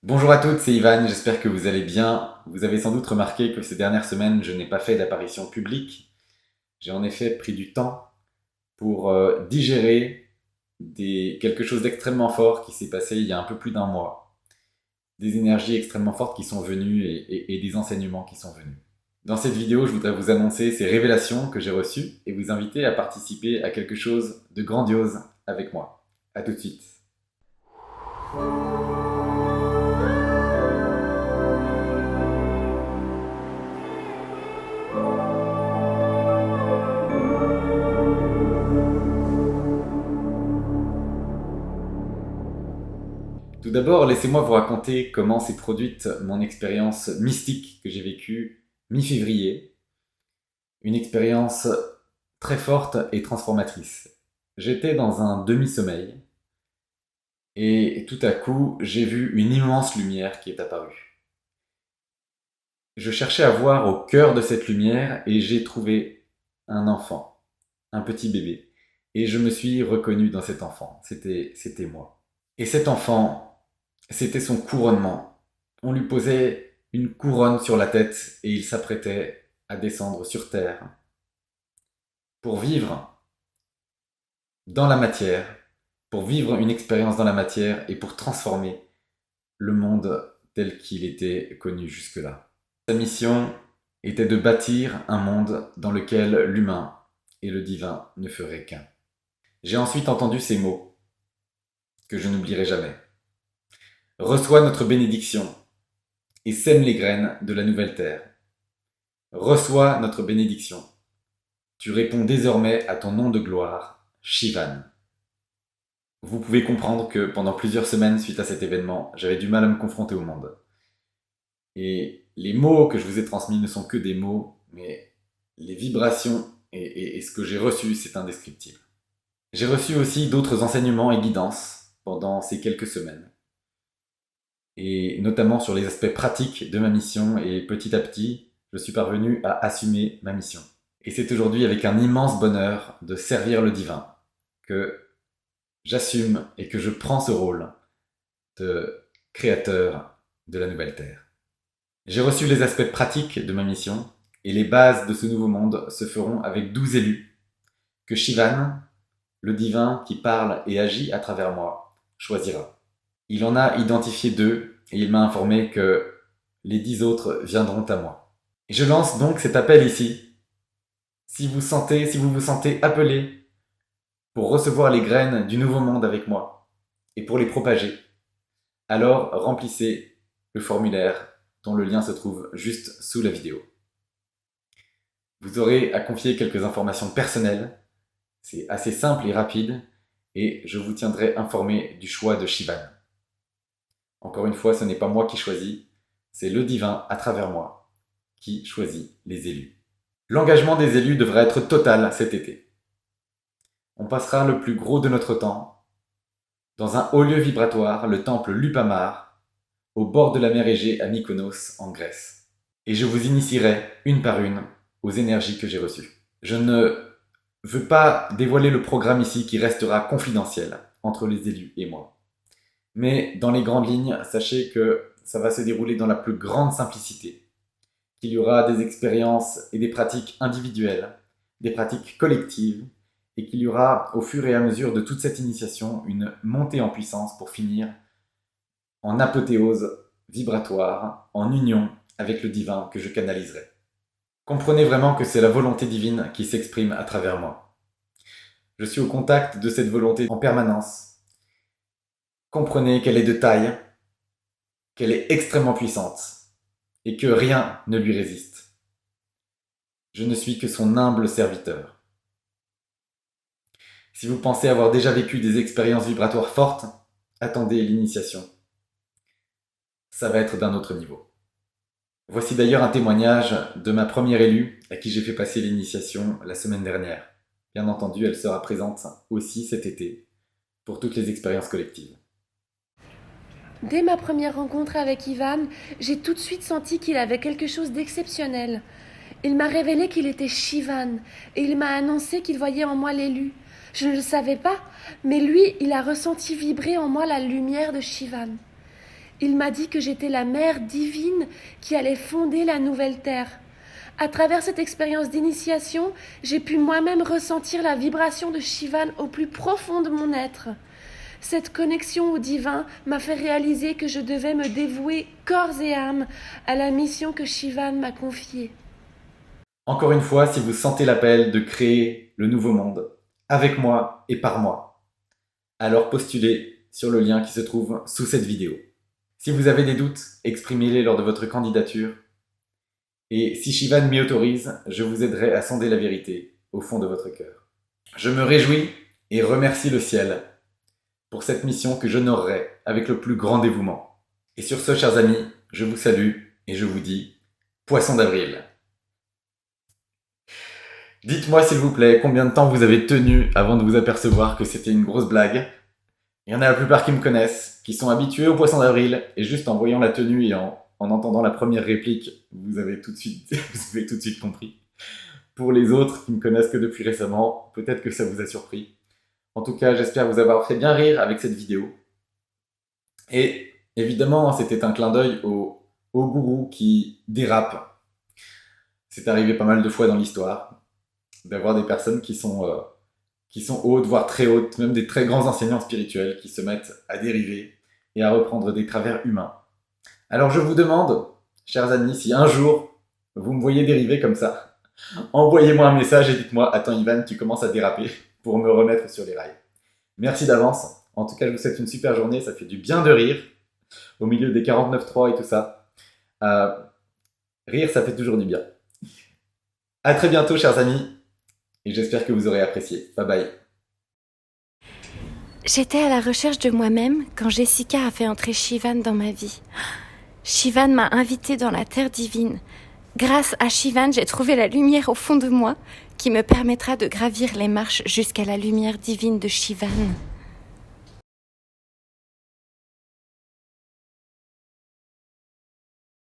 Bonjour à toutes, c'est Ivan, j'espère que vous allez bien. Vous avez sans doute remarqué que ces dernières semaines, je n'ai pas fait d'apparition publique. J'ai en effet pris du temps pour digérer quelque chose d'extrêmement fort qui s'est passé il y a un peu plus d'un mois. Des énergies extrêmement fortes qui sont venues et des enseignements qui sont venus. Dans cette vidéo, je voudrais vous annoncer ces révélations que j'ai reçues et vous inviter à participer à quelque chose de grandiose avec moi. A tout de suite. Tout d'abord, laissez-moi vous raconter comment s'est produite mon expérience mystique que j'ai vécue mi-février. Une expérience très forte et transformatrice. J'étais dans un demi-sommeil et tout à coup, j'ai vu une immense lumière qui est apparue. Je cherchais à voir au cœur de cette lumière et j'ai trouvé un enfant, un petit bébé. Et je me suis reconnu dans cet enfant. C'était moi. Et cet enfant, c'était son couronnement. On lui posait une couronne sur la tête et il s'apprêtait à descendre sur terre pour vivre dans la matière, pour vivre une expérience dans la matière et pour transformer le monde tel qu'il était connu jusque-là. Sa mission était de bâtir un monde dans lequel l'humain et le divin ne feraient qu'un. J'ai ensuite entendu ces mots que je n'oublierai jamais. Reçois notre bénédiction et sème les graines de la nouvelle terre. Reçois notre bénédiction. Tu réponds désormais à ton nom de gloire, Shivan. Vous pouvez comprendre que pendant plusieurs semaines suite à cet événement, j'avais du mal à me confronter au monde. Et les mots que je vous ai transmis ne sont que des mots, mais les vibrations et ce que j'ai reçu, c'est indescriptible. J'ai reçu aussi d'autres enseignements et guidances pendant ces quelques semaines, et notamment sur les aspects pratiques de ma mission, et petit à petit, je suis parvenu à assumer ma mission. Et c'est aujourd'hui avec un immense bonheur de servir le divin que j'assume et que je prends ce rôle de créateur de la nouvelle Terre. J'ai reçu les aspects pratiques de ma mission, et les bases de ce nouveau monde se feront avec 12 élus que Shivan, le divin qui parle et agit à travers moi, choisira. Il en a identifié 2 et il m'a informé que les 10 autres viendront à moi. Et je lance donc cet appel ici. Si vous vous sentez appelé pour recevoir les graines du nouveau monde avec moi et pour les propager, alors remplissez le formulaire dont le lien se trouve juste sous la vidéo. Vous aurez à confier quelques informations personnelles, c'est assez simple et rapide, et je vous tiendrai informé du choix de Shivan. Encore une fois, ce n'est pas moi qui choisis, c'est le divin à travers moi qui choisit les élus. L'engagement des élus devra être total cet été. On passera le plus gros de notre temps dans un haut lieu vibratoire, le temple Lupamar, au bord de la mer Égée à Mykonos, en Grèce. Et je vous initierai, une par une, aux énergies que j'ai reçues. Je ne veux pas dévoiler le programme ici qui restera confidentiel entre les élus et moi. Mais dans les grandes lignes, sachez que ça va se dérouler dans la plus grande simplicité, qu'il y aura des expériences et des pratiques individuelles, des pratiques collectives, et qu'il y aura, au fur et à mesure de toute cette initiation, une montée en puissance pour finir en apothéose vibratoire, en union avec le divin que je canaliserai. Comprenez vraiment que c'est la volonté divine qui s'exprime à travers moi. Je suis au contact de cette volonté en permanence. Comprenez qu'elle est de taille, qu'elle est extrêmement puissante, et que rien ne lui résiste. Je ne suis que son humble serviteur. Si vous pensez avoir déjà vécu des expériences vibratoires fortes, attendez l'initiation. Ça va être d'un autre niveau. Voici d'ailleurs un témoignage de ma première élue à qui j'ai fait passer l'initiation la semaine dernière. Bien entendu, elle sera présente aussi cet été pour toutes les expériences collectives. Dès ma première rencontre avec Ivan, j'ai tout de suite senti qu'il avait quelque chose d'exceptionnel. Il m'a révélé qu'il était Shivan et il m'a annoncé qu'il voyait en moi l'élu. Je ne le savais pas, mais lui, il a ressenti vibrer en moi la lumière de Shivan. Il m'a dit que j'étais la mère divine qui allait fonder la nouvelle terre. À travers cette expérience d'initiation, j'ai pu moi-même ressentir la vibration de Shivan au plus profond de mon être. Cette connexion au divin m'a fait réaliser que je devais me dévouer corps et âme à la mission que Shivan m'a confiée. Encore une fois, si vous sentez l'appel de créer le nouveau monde, avec moi et par moi, alors postulez sur le lien qui se trouve sous cette vidéo. Si vous avez des doutes, exprimez-les lors de votre candidature. Et si Shivan m'y autorise, je vous aiderai à sonder la vérité au fond de votre cœur. Je me réjouis et remercie le ciel pour cette mission que j'honorerai avec le plus grand dévouement. Et sur ce, chers amis, je vous salue et je vous dis Poisson d'avril. Dites-moi s'il vous plaît combien de temps vous avez tenu avant de vous apercevoir que c'était une grosse blague. Il y en a la plupart qui me connaissent, qui sont habitués au Poisson d'avril, et juste en voyant la tenue et en entendant la première réplique, vous avez tout de suite compris. Pour les autres qui me connaissent que depuis récemment, peut-être que ça vous a surpris. En tout cas, j'espère vous avoir fait bien rire avec cette vidéo. Et évidemment, c'était un clin d'œil au gourou qui dérape. C'est arrivé pas mal de fois dans l'histoire d'avoir des personnes qui sont hautes, voire très hautes, même des très grands enseignants spirituels qui se mettent à dériver et à reprendre des travers humains. Alors je vous demande, chers amis, si un jour vous me voyez dériver comme ça, envoyez-moi un message et dites-moi « Attends Ivan, tu commences à déraper » pour me remettre sur les rails. Merci d'avance. En tout cas, je vous souhaite une super journée. Ça fait du bien de rire au milieu des 49.3 et tout ça. Rire, ça fait toujours du bien. À très bientôt, chers amis. Et j'espère que vous aurez apprécié. Bye bye. J'étais à la recherche de moi-même quand Jessica a fait entrer Shivan dans ma vie. Shivan m'a invitée dans la terre divine. Grâce à Shivan, j'ai trouvé la lumière au fond de moi qui me permettra de gravir les marches jusqu'à la lumière divine de Shivan.